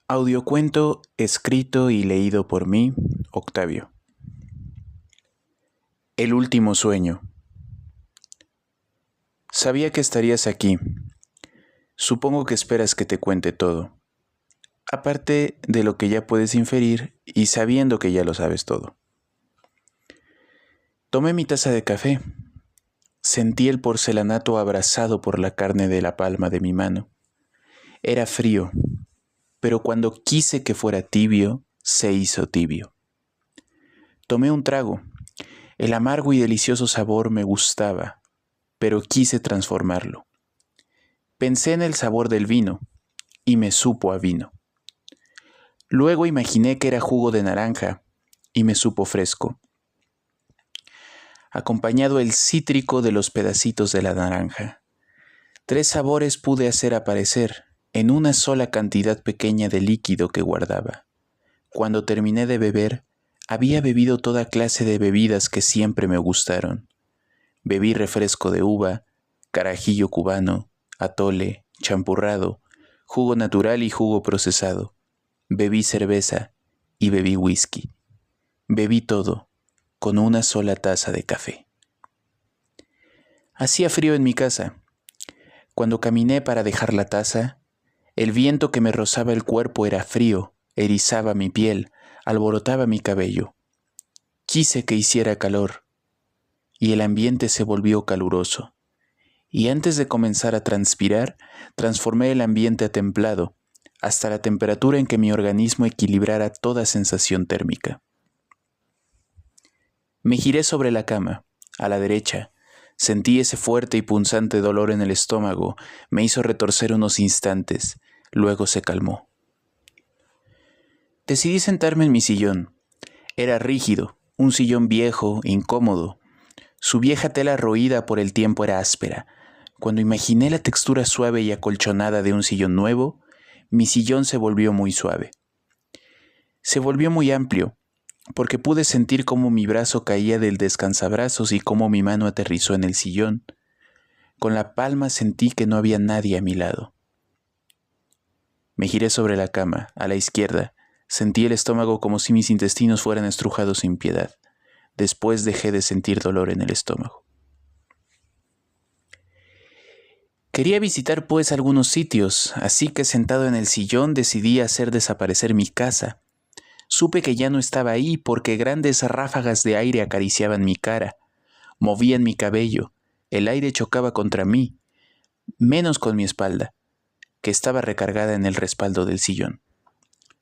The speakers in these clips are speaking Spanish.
Audiocuento escrito y leído por mí, Octavio. El último sueño. Sabía que estarías aquí. Supongo que esperas que te cuente todo. Aparte de lo que ya puedes inferir y sabiendo que ya lo sabes todo. Tomé mi taza de café. Sentí el porcelanato abrasado por la carne de la palma de mi mano. Era frío, pero cuando quise que fuera tibio, se hizo tibio. Tomé un trago. El amargo y delicioso sabor me gustaba, pero quise transformarlo. Pensé en el sabor del vino, y me supo a vino. Luego imaginé que era jugo de naranja, y me supo fresco, acompañado el cítrico de los pedacitos de la naranja. 3 sabores pude hacer aparecer en una sola cantidad pequeña de líquido que guardaba. Cuando terminé de beber, había bebido toda clase de bebidas que siempre me gustaron. Bebí refresco de uva, carajillo cubano, atole, champurrado, jugo natural y jugo procesado. Bebí cerveza y bebí whisky. Bebí todo con una sola taza de café. Hacía frío en mi casa. Cuando caminé para dejar la taza, el viento que me rozaba el cuerpo era frío, erizaba mi piel, alborotaba mi cabello. Quise que hiciera calor, y el ambiente se volvió caluroso. Y antes de comenzar a transpirar, transformé el ambiente a templado, hasta la temperatura en que mi organismo equilibrara toda sensación térmica. Me giré sobre la cama, a la derecha. Sentí ese fuerte y punzante dolor en el estómago, me hizo retorcer unos instantes, luego se calmó. Decidí sentarme en mi sillón. Era rígido, un sillón viejo, incómodo. Su vieja tela roída por el tiempo era áspera. Cuando imaginé la textura suave y acolchonada de un sillón nuevo, mi sillón se volvió muy suave. Se volvió muy amplio, porque pude sentir cómo mi brazo caía del descansabrazos y cómo mi mano aterrizó en el sillón. Con la palma sentí que no había nadie a mi lado. Me giré sobre la cama, a la izquierda. Sentí el estómago como si mis intestinos fueran estrujados sin piedad. Después dejé de sentir dolor en el estómago. Quería visitar pues algunos sitios, así que sentado en el sillón decidí hacer desaparecer mi casa. Supe que ya no estaba ahí porque grandes ráfagas de aire acariciaban mi cara, movían mi cabello, el aire chocaba contra mí, menos con mi espalda, que estaba recargada en el respaldo del sillón.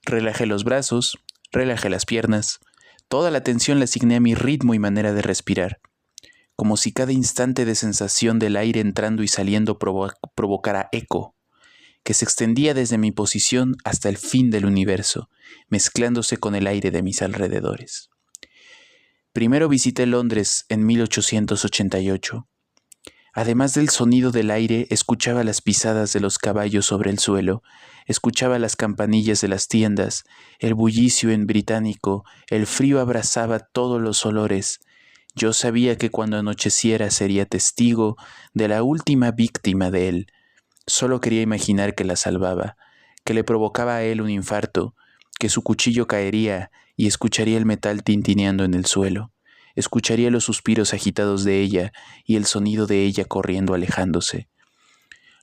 Relajé los brazos, relajé las piernas, toda la atención la asigné a mi ritmo y manera de respirar, como si cada instante de sensación del aire entrando y saliendo provocara eco, que se extendía desde mi posición hasta el fin del universo, mezclándose con el aire de mis alrededores. Primero visité Londres en 1888. Además del sonido del aire, escuchaba las pisadas de los caballos sobre el suelo, escuchaba las campanillas de las tiendas, el bullicio en británico, el frío abrazaba todos los olores. Yo sabía que cuando anocheciera sería testigo de la última víctima de él. Solo quería imaginar que la salvaba, que le provocaba a él un infarto, que su cuchillo caería y escucharía el metal tintineando en el suelo. Escucharía los suspiros agitados de ella y el sonido de ella corriendo alejándose.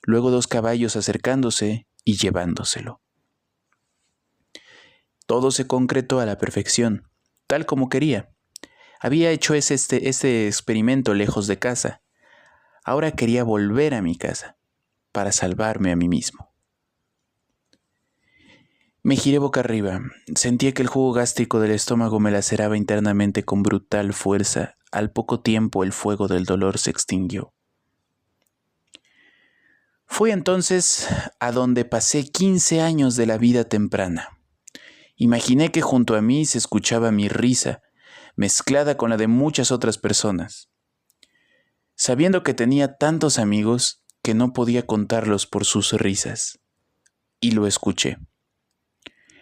Luego 2 caballos acercándose y llevándoselo. Todo se concretó a la perfección, tal como quería. Había hecho este experimento lejos de casa. Ahora quería volver a mi casa para salvarme a mí mismo. Me giré boca arriba. Sentía que el jugo gástrico del estómago me laceraba internamente con brutal fuerza. Al poco tiempo el fuego del dolor se extinguió. Fui entonces a donde pasé 15 años de la vida temprana. Imaginé que junto a mí se escuchaba mi risa, mezclada con la de muchas otras personas. Sabiendo que tenía tantos amigos que no podía contarlos por sus risas. Y lo escuché.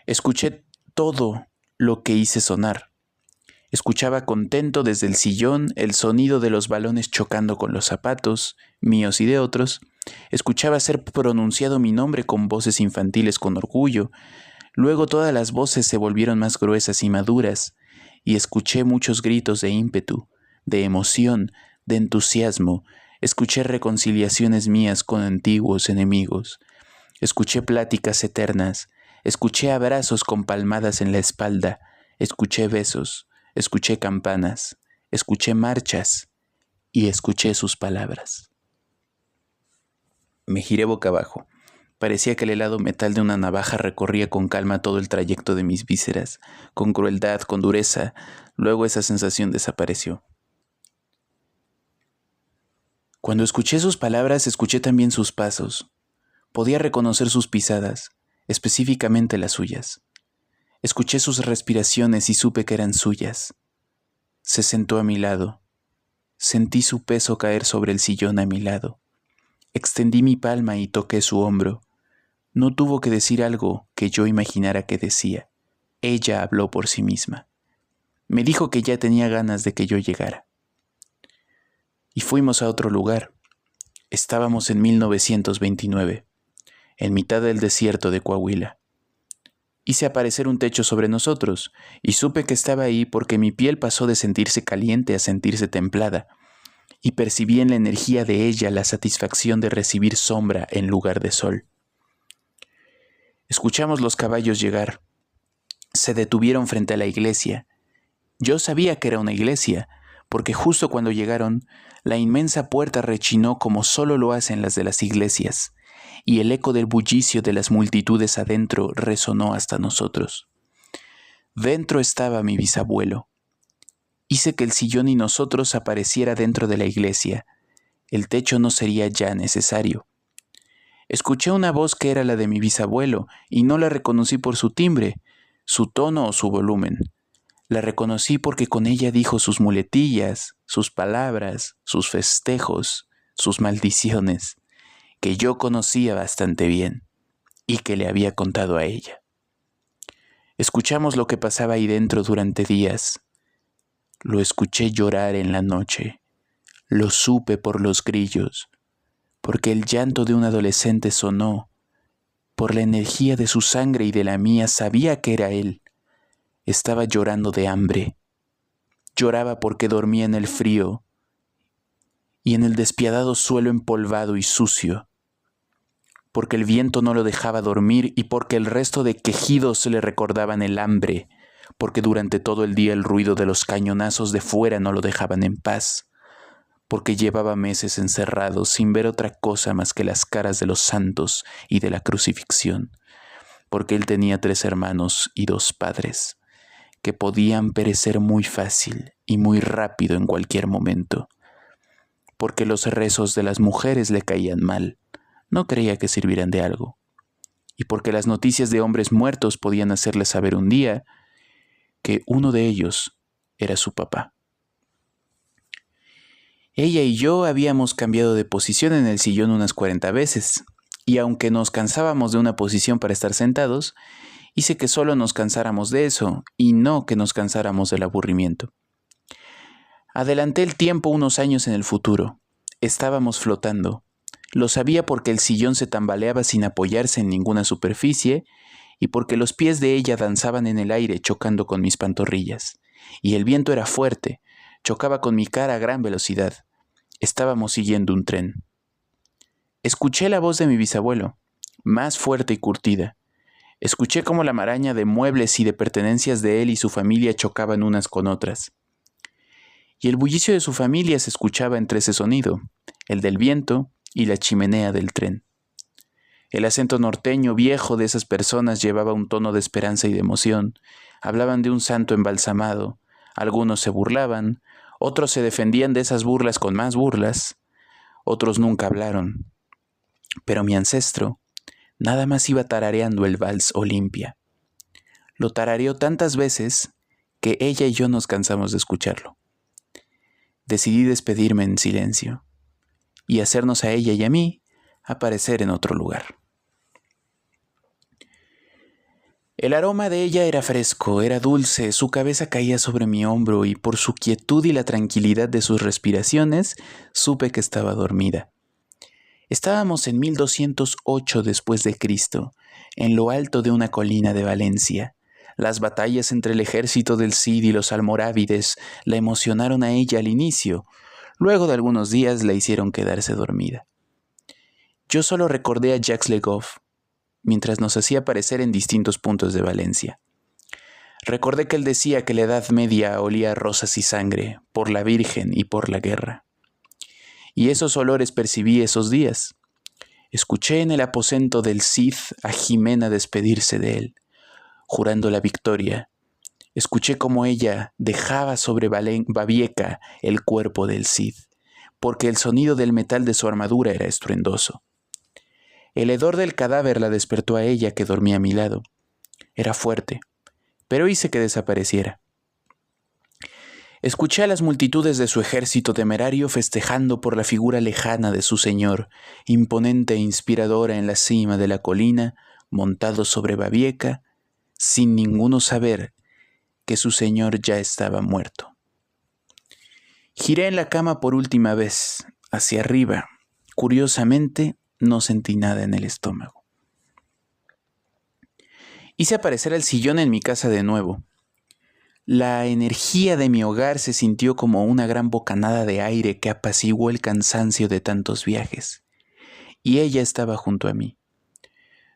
Escuché todo lo que hice sonar. Escuchaba contento desde el sillón el sonido de los balones chocando con los zapatos, míos y de otros. Escuchaba ser pronunciado mi nombre con voces infantiles con orgullo. Luego todas las voces se volvieron más gruesas y maduras, y escuché muchos gritos de ímpetu, de emoción, de entusiasmo. Escuché reconciliaciones mías con antiguos enemigos. Escuché pláticas eternas. Escuché abrazos con palmadas en la espalda. Escuché besos. Escuché campanas. Escuché marchas. Y escuché sus palabras. Me giré boca abajo. Parecía que el helado metal de una navaja recorría con calma todo el trayecto de mis vísceras, con crueldad, con dureza. Luego esa sensación desapareció. Cuando escuché sus palabras, escuché también sus pasos. Podía reconocer sus pisadas, específicamente las suyas. Escuché sus respiraciones y supe que eran suyas. Se sentó a mi lado. Sentí su peso caer sobre el sillón a mi lado. Extendí mi palma y toqué su hombro. No tuvo que decir algo que yo imaginara que decía. Ella habló por sí misma. Me dijo que ya tenía ganas de que yo llegara. Y fuimos a otro lugar. Estábamos en 1929, en mitad del desierto de Coahuila. Hice aparecer un techo sobre nosotros, y supe que estaba ahí porque mi piel pasó de sentirse caliente a sentirse templada, y percibí en la energía de ella la satisfacción de recibir sombra en lugar de sol. Escuchamos los caballos llegar. Se detuvieron frente a la iglesia. Yo sabía que era una iglesia, porque justo cuando llegaron, la inmensa puerta rechinó como solo lo hacen las de las iglesias, y el eco del bullicio de las multitudes adentro resonó hasta nosotros. Dentro estaba mi bisabuelo. Hice que el sillón y nosotros apareciera dentro de la iglesia. El techo no sería ya necesario. Escuché una voz que era la de mi bisabuelo, y no la reconocí por su timbre, su tono o su volumen. La reconocí porque con ella dijo sus muletillas, sus palabras, sus festejos, sus maldiciones, que yo conocía bastante bien y que le había contado a ella. Escuchamos lo que pasaba ahí dentro durante días. Lo escuché llorar en la noche. Lo supe por los grillos, porque el llanto de un adolescente sonó. Por la energía de su sangre y de la mía sabía que era él. Estaba llorando de hambre. Lloraba porque dormía en el frío y en el despiadado suelo empolvado y sucio. Porque el viento no lo dejaba dormir y porque el resto de quejidos le recordaban el hambre. Porque durante todo el día el ruido de los cañonazos de fuera no lo dejaban en paz. Porque llevaba meses encerrado sin ver otra cosa más que las caras de los santos y de la crucifixión. Porque él tenía 3 hermanos y 2 padres, que podían perecer muy fácil y muy rápido en cualquier momento. Porque los rezos de las mujeres le caían mal, no creía que sirvieran de algo. Y porque las noticias de hombres muertos podían hacerle saber un día que uno de ellos era su papá. Ella y yo habíamos cambiado de posición en el sillón unas 40 veces, y aunque nos cansábamos de una posición para estar sentados, hice que solo nos cansáramos de eso, y no que nos cansáramos del aburrimiento. Adelanté el tiempo unos años en el futuro. Estábamos flotando. Lo sabía porque el sillón se tambaleaba sin apoyarse en ninguna superficie, y porque los pies de ella danzaban en el aire chocando con mis pantorrillas. Y el viento era fuerte, chocaba con mi cara a gran velocidad. Estábamos siguiendo un tren. Escuché la voz de mi bisabuelo, más fuerte y curtida. Escuché cómo la maraña de muebles y de pertenencias de él y su familia chocaban unas con otras. Y el bullicio de su familia se escuchaba entre ese sonido, el del viento y la chimenea del tren. El acento norteño viejo de esas personas llevaba un tono de esperanza y de emoción. Hablaban de un santo embalsamado. Algunos se burlaban, otros se defendían de esas burlas con más burlas, otros nunca hablaron. Pero mi ancestro nada más iba tarareando el vals Olimpia. Lo tarareó tantas veces que ella y yo nos cansamos de escucharlo. Decidí despedirme en silencio y hacernos a ella y a mí aparecer en otro lugar. El aroma de ella era fresco, era dulce, su cabeza caía sobre mi hombro y por su quietud y la tranquilidad de sus respiraciones supe que estaba dormida. Estábamos en 1208 después de Cristo, en lo alto de una colina de Valencia. Las batallas entre el ejército del Cid y los almorávides la emocionaron a ella al inicio. Luego de algunos días la hicieron quedarse dormida. Yo solo recordé a Jacques Le Goff, mientras nos hacía aparecer en distintos puntos de Valencia. Recordé que él decía que la Edad Media olía a rosas y sangre, por la Virgen y por la guerra. Y esos olores percibí esos días. Escuché en el aposento del Cid a Jimena despedirse de él, jurando la victoria. Escuché cómo ella dejaba sobre Babieca el cuerpo del Cid, porque el sonido del metal de su armadura era estruendoso. El hedor del cadáver la despertó a ella que dormía a mi lado. Era fuerte, pero hice que desapareciera. Escuché a las multitudes de su ejército temerario festejando por la figura lejana de su señor, imponente e inspiradora en la cima de la colina, montado sobre Babieca, sin ninguno saber que su señor ya estaba muerto. Giré en la cama por última vez, hacia arriba. Curiosamente, no sentí nada en el estómago. Hice aparecer el sillón en mi casa de nuevo. La energía de mi hogar se sintió como una gran bocanada de aire que apaciguó el cansancio de tantos viajes. Y ella estaba junto a mí.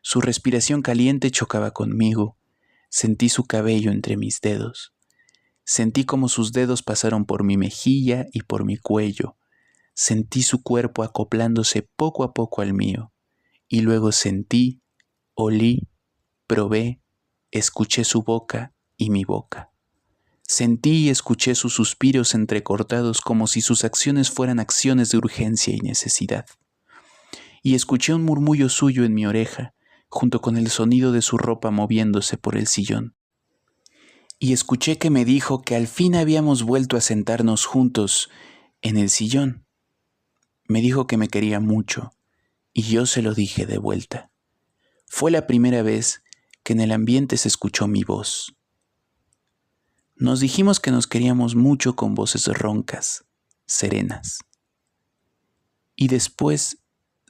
Su respiración caliente chocaba conmigo. Sentí su cabello entre mis dedos. Sentí como sus dedos pasaron por mi mejilla y por mi cuello. Sentí su cuerpo acoplándose poco a poco al mío. Y luego sentí, olí, probé, escuché su boca y mi boca. Sentí y escuché sus suspiros entrecortados como si sus acciones fueran acciones de urgencia y necesidad. Y escuché un murmullo suyo en mi oreja, junto con el sonido de su ropa moviéndose por el sillón. Y escuché que me dijo que al fin habíamos vuelto a sentarnos juntos en el sillón. Me dijo que me quería mucho, y yo se lo dije de vuelta. Fue la primera vez que en el ambiente se escuchó mi voz. Nos dijimos que nos queríamos mucho con voces roncas, serenas. Y después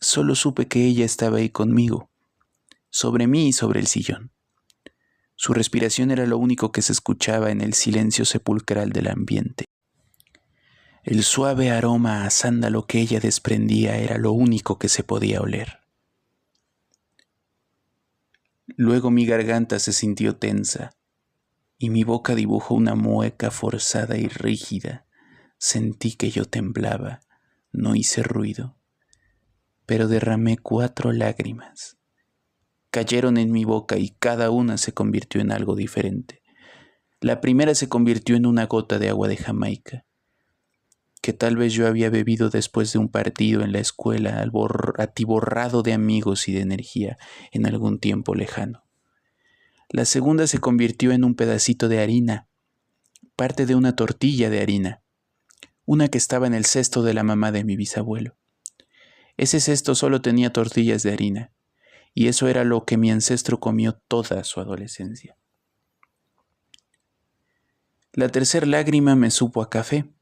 solo supe que ella estaba ahí conmigo, sobre mí y sobre el sillón. Su respiración era lo único que se escuchaba en el silencio sepulcral del ambiente. El suave aroma a sándalo que ella desprendía era lo único que se podía oler. Luego mi garganta se sintió tensa y mi boca dibujó una mueca forzada y rígida. Sentí que yo temblaba, no hice ruido, pero derramé 4 lágrimas. Cayeron en mi boca y cada una se convirtió en algo diferente. La primera se convirtió en una gota de agua de Jamaica, que tal vez yo había bebido después de un partido en la escuela, atiborrado de amigos y de energía en algún tiempo lejano. La segunda se convirtió en un pedacito de harina, parte de una tortilla de harina, una que estaba en el cesto de la mamá de mi bisabuelo. Ese cesto solo tenía tortillas de harina, y eso era lo que mi ancestro comió toda su adolescencia. La tercera lágrima me supo a café,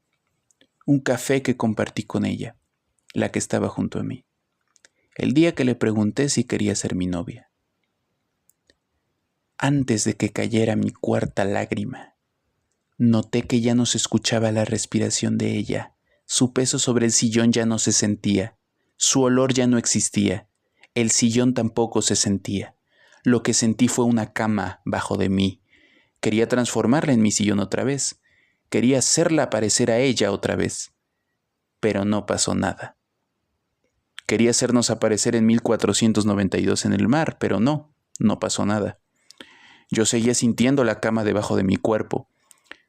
un café que compartí con ella, la que estaba junto a mí, el día que le pregunté si quería ser mi novia. Antes de que cayera mi cuarta lágrima, noté que ya no se escuchaba la respiración de ella, su peso sobre el sillón ya no se sentía, su olor ya no existía, el sillón tampoco se sentía. Lo que sentí fue una cama bajo de mí. Quería transformarla en mi sillón otra vez, quería hacerla parecer a ella otra vez, pero no pasó nada. Quería hacernos aparecer en 1492 en el mar, pero no pasó nada. Yo seguía sintiendo la cama debajo de mi cuerpo.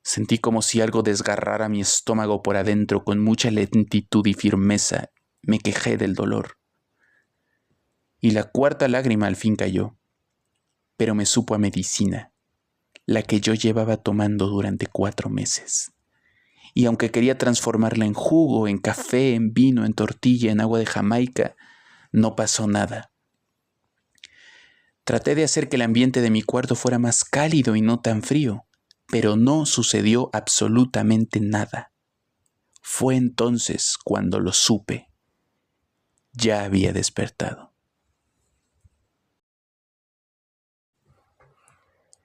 Sentí como si algo desgarrara mi estómago por adentro con mucha lentitud y firmeza. Me quejé del dolor. Y la cuarta lágrima al fin cayó, pero me supo a medicina, la que yo llevaba tomando durante 4 meses. Y aunque quería transformarla en jugo, en café, en vino, en tortilla, en agua de Jamaica, no pasó nada. Traté de hacer que el ambiente de mi cuarto fuera más cálido y no tan frío, pero no sucedió absolutamente nada. Fue entonces cuando lo supe. Ya había despertado.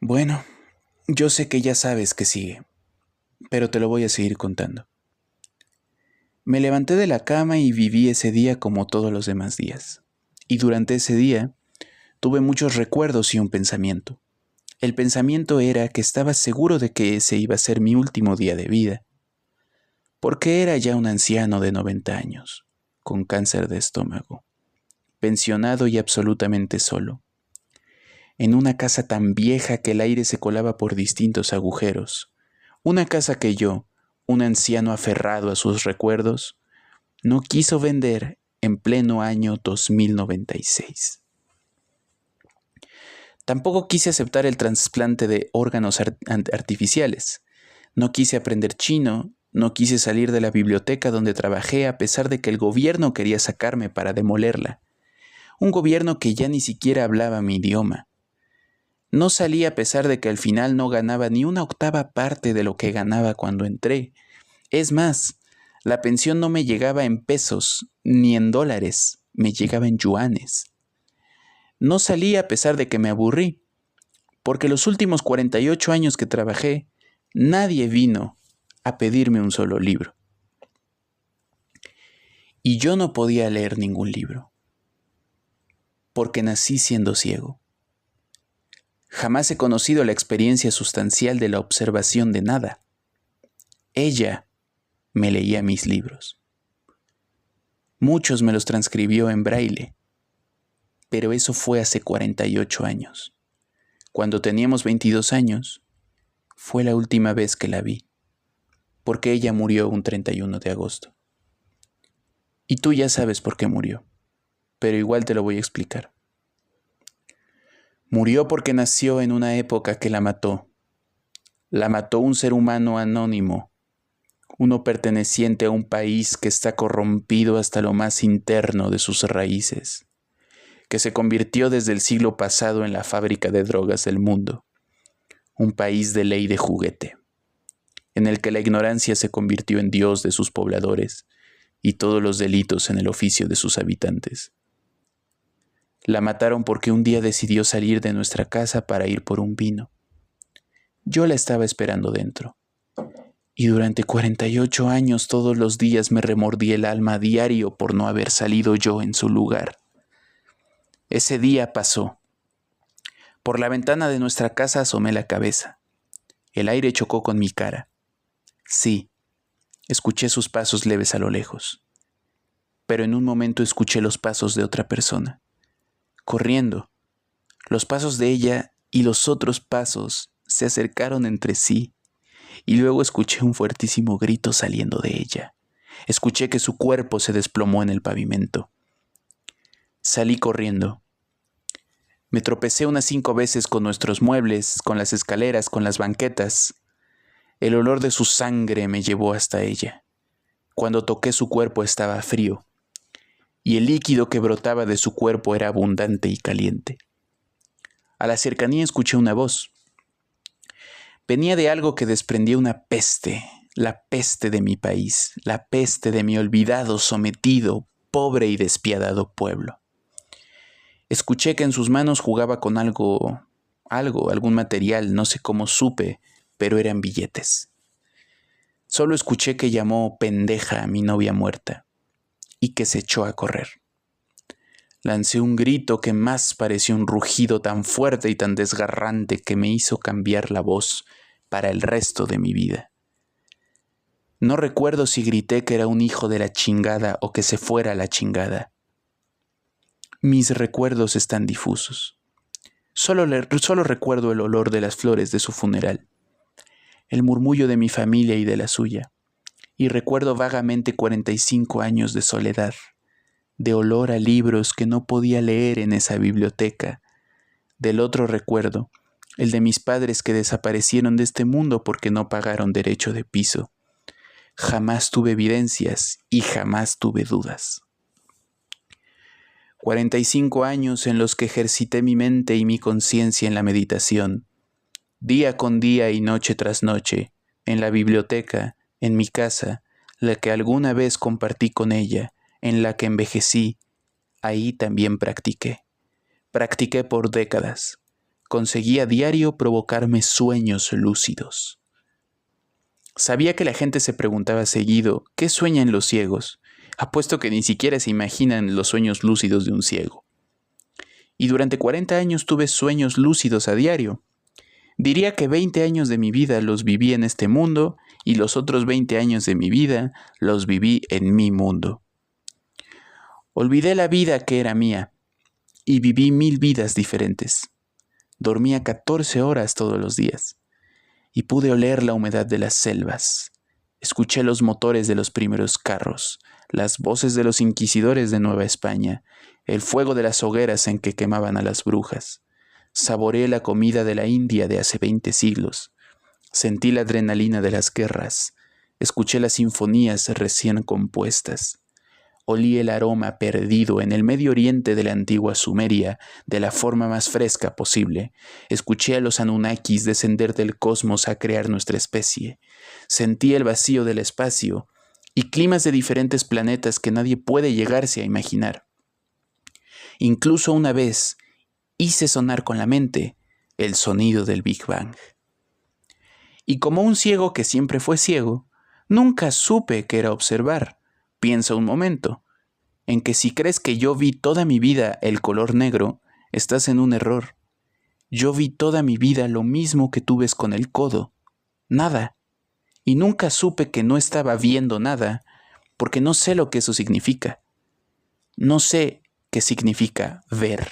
Bueno, yo sé que ya sabes que sigue, pero te lo voy a seguir contando. Me levanté de la cama y viví ese día como todos los demás días. Y durante ese día tuve muchos recuerdos y un pensamiento. El pensamiento era que estaba seguro de que ese iba a ser mi último día de vida, porque era ya un anciano de 90 años, con cáncer de estómago, pensionado y absolutamente solo, en una casa tan vieja que el aire se colaba por distintos agujeros, una casa que yo, un anciano aferrado a sus recuerdos, no quiso vender en pleno año 2096. Tampoco quise aceptar el trasplante de órganos artificiales. No quise aprender chino, no quise salir de la biblioteca donde trabajé a pesar de que el gobierno quería sacarme para demolerla. Un gobierno que ya ni siquiera hablaba mi idioma. No salí a pesar de que al final no ganaba ni una octava parte de lo que ganaba cuando entré. Es más, la pensión no me llegaba en pesos ni en dólares, me llegaba en yuanes. No salí a pesar de que me aburrí, porque los últimos 48 años que trabajé, nadie vino a pedirme un solo libro. Y yo no podía leer ningún libro, porque nací siendo ciego. Jamás he conocido la experiencia sustancial de la observación de nada. Ella me leía mis libros. Muchos me los transcribió en braille, pero eso fue hace 48 años. Cuando teníamos 22 años, fue la última vez que la vi, porque ella murió un 31 de agosto. Y tú ya sabes por qué murió, pero igual te lo voy a explicar. Murió porque nació en una época que la mató. La mató un ser humano anónimo, uno perteneciente a un país que está corrompido hasta lo más interno de sus raíces, que se convirtió desde el siglo pasado en la fábrica de drogas del mundo, un país de ley de juguete, en el que la ignorancia se convirtió en Dios de sus pobladores y todos los delitos en el oficio de sus habitantes. La mataron porque un día decidió salir de nuestra casa para ir por un vino. Yo la estaba esperando dentro. Y durante 48 años todos los días me remordí el alma a diario por no haber salido yo en su lugar. Ese día pasó. Por la ventana de nuestra casa asomé la cabeza. El aire chocó con mi cara. Sí, escuché sus pasos leves a lo lejos. Pero en un momento escuché los pasos de otra persona. Corriendo. Los pasos de ella y los otros pasos se acercaron entre sí. Y luego escuché un fuertísimo grito saliendo de ella. Escuché que su cuerpo se desplomó en el pavimento. Salí corriendo. Me tropecé unas 5 veces con nuestros muebles, con las escaleras, con las banquetas. El olor de su sangre me llevó hasta ella. Cuando toqué su cuerpo estaba frío, y el líquido que brotaba de su cuerpo era abundante y caliente. A la cercanía escuché una voz. Venía de algo que desprendía una peste, la peste de mi país, la peste de mi olvidado, sometido, pobre y despiadado pueblo. Escuché que en sus manos jugaba con algún material, no sé cómo supe, pero eran billetes. Solo escuché que llamó pendeja a mi novia muerta y que se echó a correr. Lancé un grito que más pareció un rugido tan fuerte y tan desgarrante que me hizo cambiar la voz para el resto de mi vida. No recuerdo si grité que era un hijo de la chingada o que se fuera a la chingada. Mis recuerdos están difusos. Solo recuerdo el olor de las flores de su funeral, el murmullo de mi familia y de la suya, y recuerdo vagamente 45 años de soledad, de olor a libros que no podía leer en esa biblioteca. Del otro recuerdo, el de mis padres que desaparecieron de este mundo porque no pagaron derecho de piso. Jamás tuve evidencias y jamás tuve dudas. 45 años en los que ejercité mi mente y mi conciencia en la meditación, día con día y noche tras noche, en la biblioteca, en mi casa, la que alguna vez compartí con ella, en la que envejecí, ahí también practiqué. Practiqué por décadas, conseguía a diario provocarme sueños lúcidos. Sabía que la gente se preguntaba seguido, ¿qué sueñan los ciegos? Apuesto que ni siquiera se imaginan los sueños lúcidos de un ciego. Y durante 40 años tuve sueños lúcidos a diario. Diría que 20 años de mi vida los viví en este mundo y los otros 20 años de mi vida los viví en mi mundo. Olvidé la vida que era mía y viví 1000 vidas diferentes. Dormía 14 horas todos los días y pude oler la humedad de las selvas. Escuché los motores de los primeros carros, las voces de los inquisidores de Nueva España, el fuego de las hogueras en que quemaban a las brujas. Saboreé la comida de la India de hace 20 siglos. Sentí la adrenalina de las guerras. Escuché las sinfonías recién compuestas. Olí el aroma perdido en el Medio Oriente de la antigua Sumeria de la forma más fresca posible. Escuché a los Anunnakis descender del cosmos a crear nuestra especie. Sentí el vacío del espacio y climas de diferentes planetas que nadie puede llegarse a imaginar. Incluso una vez hice sonar con la mente el sonido del Big Bang. Y como un ciego que siempre fue ciego, nunca supe qué era observar. Piensa un momento, en que si crees que yo vi toda mi vida el color negro, estás en un error. Yo vi toda mi vida lo mismo que tú ves con el codo, nada. Y nunca supe que no estaba viendo nada, porque no sé lo que eso significa. No sé qué significa ver.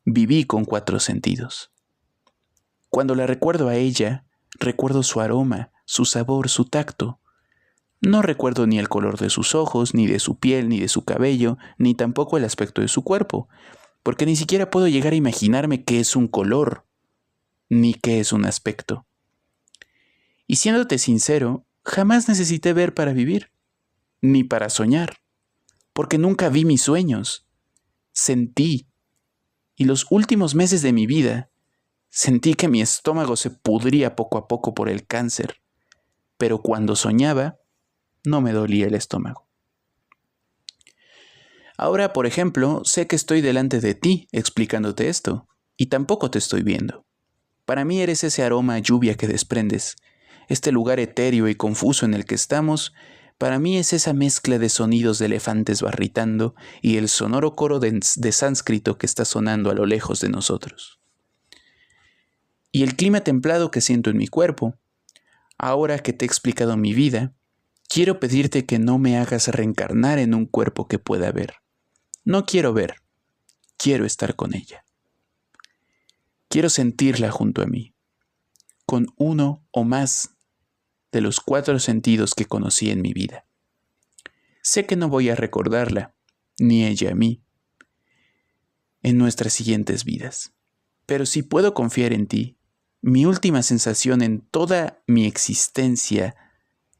Viví con 4 sentidos. Cuando la recuerdo a ella, recuerdo su aroma, su sabor, su tacto. No recuerdo ni el color de sus ojos, ni de su piel, ni de su cabello, ni tampoco el aspecto de su cuerpo, porque ni siquiera puedo llegar a imaginarme qué es un color, ni qué es un aspecto. Y siéndote sincero, jamás necesité ver para vivir, ni para soñar, porque nunca vi mis sueños. Sentí, y los últimos meses de mi vida, sentí que mi estómago se pudría poco a poco por el cáncer, pero cuando soñaba, no me dolía el estómago. Ahora, por ejemplo, sé que estoy delante de ti explicándote esto, y tampoco te estoy viendo. Para mí eres ese aroma a lluvia que desprendes, este lugar etéreo y confuso en el que estamos. Para mí es esa mezcla de sonidos de elefantes barritando y el sonoro coro de sánscrito que está sonando a lo lejos de nosotros. Y el clima templado que siento en mi cuerpo. Ahora que te he explicado mi vida, quiero pedirte que no me hagas reencarnar en un cuerpo que pueda ver. No quiero ver, quiero estar con ella. Quiero sentirla junto a mí, con uno o más de los 4 sentidos que conocí en mi vida. Sé que no voy a recordarla, ni ella a mí, en nuestras siguientes vidas. Pero si puedo confiar en ti, mi última sensación en toda mi existencia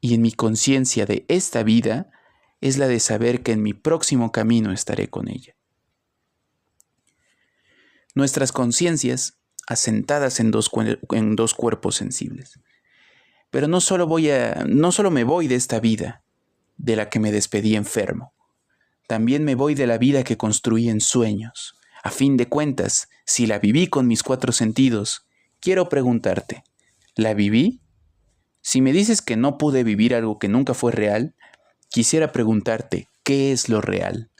y en mi conciencia de esta vida es la de saber que en mi próximo camino estaré con ella. Nuestras conciencias asentadas en dos cuerpos sensibles. Pero no solo me voy de esta vida, de la que me despedí enfermo. También me voy de la vida que construí en sueños. A fin de cuentas, si la viví con mis 4 sentidos, quiero preguntarte, ¿la viví? Si me dices que no pude vivir algo que nunca fue real, quisiera preguntarte, ¿qué es lo real?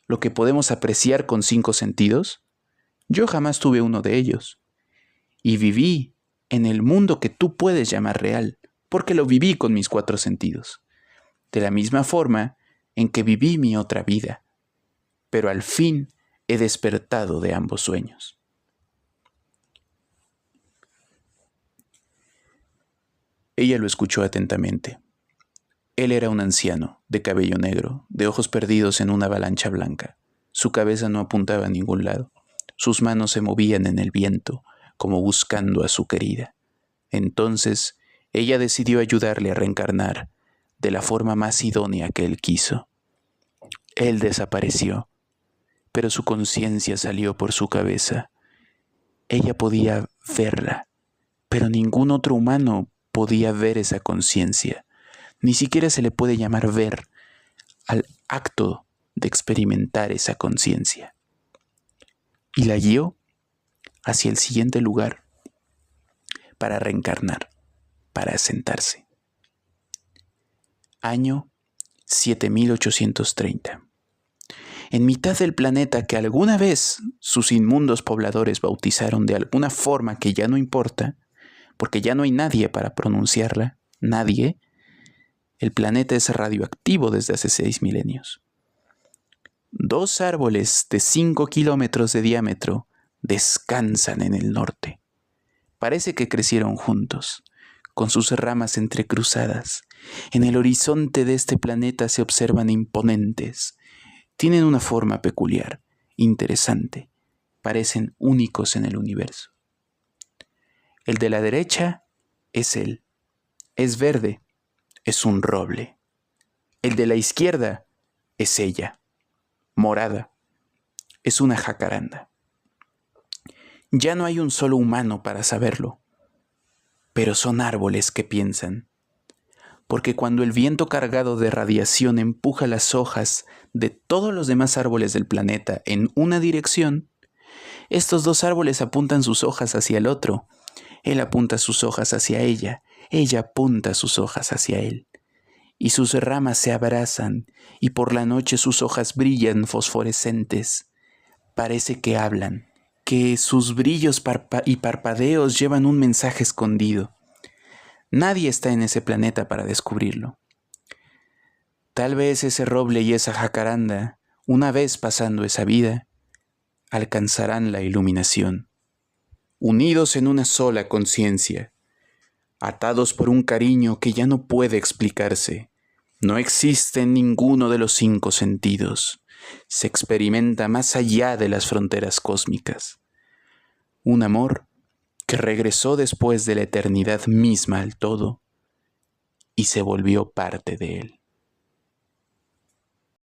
¿Lo que podemos apreciar con 5 sentidos? Yo jamás tuve uno de ellos. Y viví en el mundo que tú puedes llamar real, porque lo viví con mis 4 sentidos. De la misma forma en que viví mi otra vida. Pero al fin he despertado de ambos sueños. Ella lo escuchó atentamente. Él era un anciano, de cabello negro, de ojos perdidos en una avalancha blanca. Su cabeza no apuntaba a ningún lado. Sus manos se movían en el viento, como buscando a su querida. Entonces, ella decidió ayudarle a reencarnar de la forma más idónea que él quiso. Él desapareció, pero su conciencia salió por su cabeza. Ella podía verla, pero ningún otro humano podía ver esa conciencia. Ni siquiera se le puede llamar ver al acto de experimentar esa conciencia. Y la guió hacia el siguiente lugar para reencarnar, para asentarse. Año 7830. En mitad del planeta que alguna vez sus inmundos pobladores bautizaron de alguna forma que ya no importa, porque ya no hay nadie para pronunciarla, nadie, el planeta es radioactivo desde hace 6 milenios. 2 árboles de 5 kilómetros de diámetro descansan en el norte. Parece que crecieron juntos, con sus ramas entrecruzadas. En el horizonte de este planeta se observan imponentes. Tienen una forma peculiar, interesante. Parecen únicos en el universo. El de la derecha es él. Es verde. Es un roble. El de la izquierda es ella. Morada. Es una jacaranda. Ya no hay un solo humano para saberlo. Pero son árboles que piensan. Porque cuando el viento cargado de radiación empuja las hojas de todos los demás árboles del planeta en una dirección, estos 2 árboles apuntan sus hojas hacia el otro. Él apunta sus hojas hacia ella apunta sus hojas hacia él. Y sus ramas se abrazan y por la noche sus hojas brillan fosforescentes. Parece que hablan, que sus brillos y parpadeos llevan un mensaje escondido. Nadie está en ese planeta para descubrirlo. Tal vez ese roble y esa jacaranda, una vez pasando esa vida, alcanzarán la iluminación, unidos en una sola conciencia, atados por un cariño que ya no puede explicarse. No existe en ninguno de los 5 sentidos. Se experimenta más allá de las fronteras cósmicas. Un amor que regresó después de la eternidad misma al todo y se volvió parte de él.